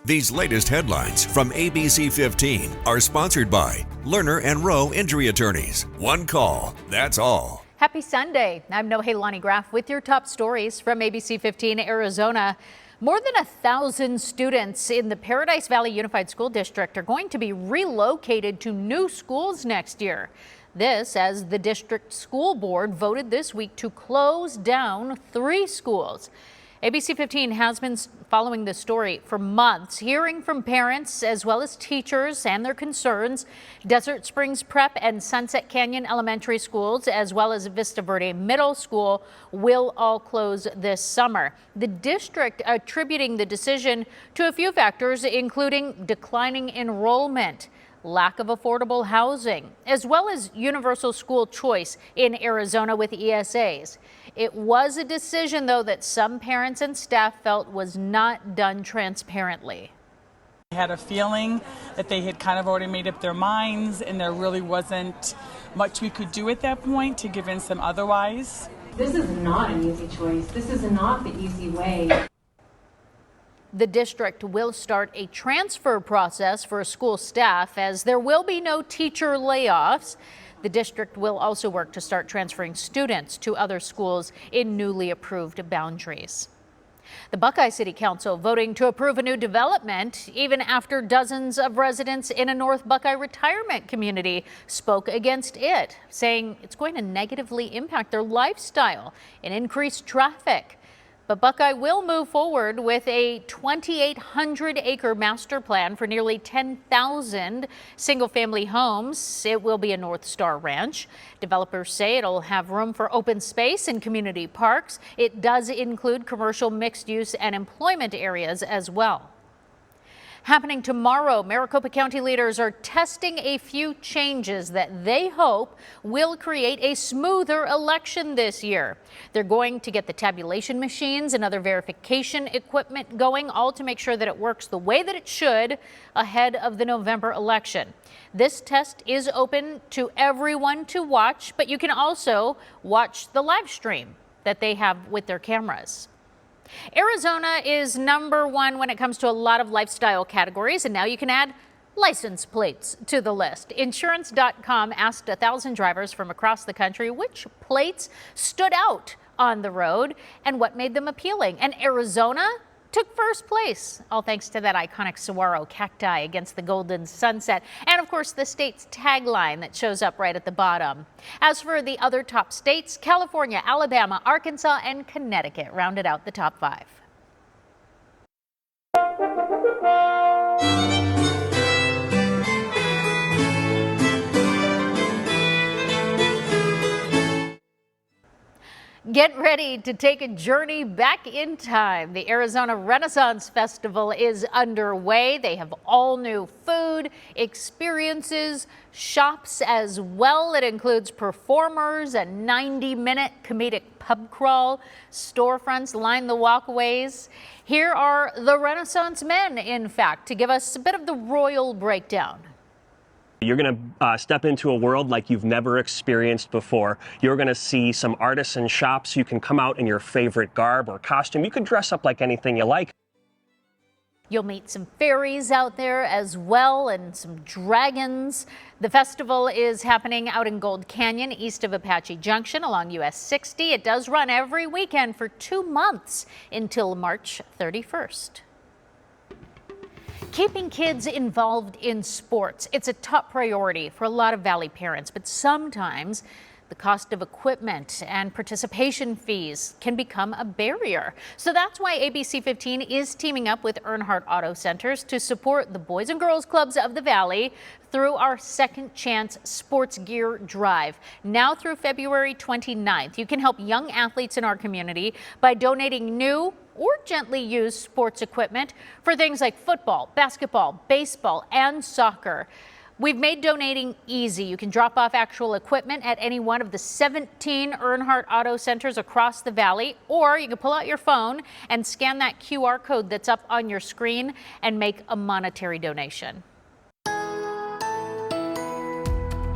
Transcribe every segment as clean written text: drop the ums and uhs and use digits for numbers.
These latest headlines from ABC15 are sponsored by Lerner and Rowe Injury Attorneys. One call, that's all. Happy Sunday. I'm Nohelani Graff with your top stories from ABC15 Arizona. More than 1,000 students in the Paradise Valley Unified School District are going to be relocated to new schools next year. This as the district school board voted this week to close down 3 schools. ABC15 has been following this story for months, hearing from parents as well as teachers and their concerns. Desert Springs Prep and Sunset Canyon Elementary Schools, as well as Vista Verde Middle School, will all close this summer. The district attributing the decision to a few factors, including declining enrollment, lack of affordable housing, as well as universal school choice in Arizona with ESAs. It was a decision, though, that some parents and staff felt was not done transparently. I had a feeling that they had kind of already made up their minds, and there really wasn't much we could do at that point to convince them otherwise. This is not an easy choice. This is not the easy way. The district will start a transfer process for school staff as there will be no teacher layoffs. The district will also work to start transferring students to other schools in newly approved boundaries. The Buckeye City Council voting to approve a new development even after dozens of residents in a North Buckeye retirement community spoke against it, saying it's going to negatively impact their lifestyle and increase traffic. But Buckeye will move forward with a 2,800-acre master plan for nearly 10,000 single-family homes. It will be a North Star ranch. Developers say it'll have room for open space and community parks. It does include commercial, mixed-use, and employment areas as well. Happening tomorrow, Maricopa County leaders are testing a few changes that they hope will create a smoother election this year. They're going to get the tabulation machines and other verification equipment going, all to make sure that it works the way that it should ahead of the November election. This test is open to everyone to watch, but you can also watch the live stream that they have with their cameras. Arizona is #1 when it comes to a lot of lifestyle categories, and now you can add license plates to the list. Insurance.com asked 1,000 drivers from across the country which plates stood out on the road and what made them appealing. And Arizona took first place, all thanks to that iconic saguaro cacti against the golden sunset, and of course the state's tagline that shows up right at the bottom. As for the other top states, California, Alabama, Arkansas, and Connecticut rounded out the top 5. Get ready to take a journey back in time. The Arizona Renaissance Festival is underway. They have all new food, experiences, shops as well. It includes performers, a 90-minute comedic pub crawl, storefronts line the walkways. Here are the Renaissance men, in fact, to give us a bit of the royal breakdown. You're going to step into a world like you've never experienced before. You're going to see some artisan shops. You can come out in your favorite garb or costume. You can dress up like anything you like. You'll meet some fairies out there as well and some dragons. The festival is happening out in Gold Canyon, east of Apache Junction along US 60. It does run every weekend for 2 months until March 31st. Keeping kids involved in sports, it's a top priority for a lot of Valley parents, but sometimes the cost of equipment and participation fees can become a barrier. So that's why ABC15 is teaming up with Earnhart Auto Centers to support the Boys and Girls Clubs of the Valley through our Second Chance Sports Gear Drive. Now through February 29th, you can help young athletes in our community by donating new or gently used sports equipment for things like football, basketball, baseball, and soccer. We've made donating easy. You can drop off actual equipment at any one of the 17 Earnhart Auto Centers across the valley, or you can pull out your phone and scan that QR code that's up on your screen and make a monetary donation.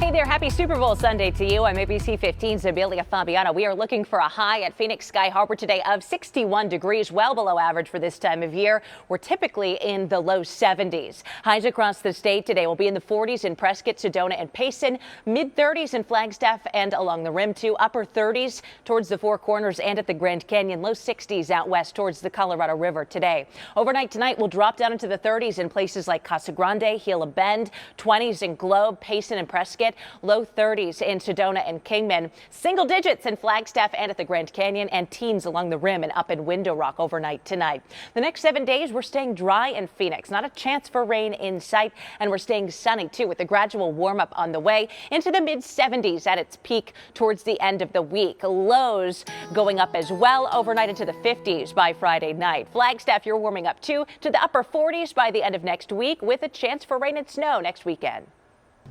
Hey there, happy Super Bowl Sunday to you. I'm ABC15's Amelia Fabiano. We are looking for a high at Phoenix Sky Harbor today of 61 degrees, well below average for this time of year. We're typically in the low 70s. Highs across the state today will be in the 40s in Prescott, Sedona, and Payson, mid 30s in Flagstaff and along the rim too, upper 30s towards the Four Corners and at the Grand Canyon, low 60s out west towards the Colorado River today. Overnight tonight we'll drop down into the 30s in places like Casa Grande, Gila Bend, 20s in Globe, Payson, and Prescott. Low 30s in Sedona and Kingman, single digits in Flagstaff and at the Grand Canyon, and teens along the rim and up in Window Rock overnight tonight. The next 7 days we're staying dry in Phoenix, not a chance for rain in sight, and we're staying sunny too with a gradual warm up on the way into the mid 70s at its peak towards the end of the week. Lows going up as well overnight into the 50s by Friday night. Flagstaff, you're warming up too to the upper 40s by the end of next week with a chance for rain and snow next weekend.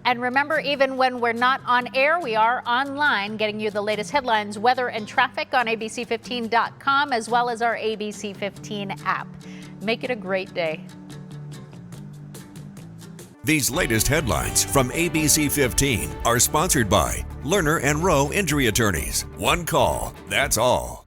And remember, even when we're not on air, we are online getting you the latest headlines, weather, and traffic on ABC15.com, as well as our ABC15 app. Make it a great day. These latest headlines from ABC15 are sponsored by Lerner and Rowe Injury Attorneys. One call, that's all.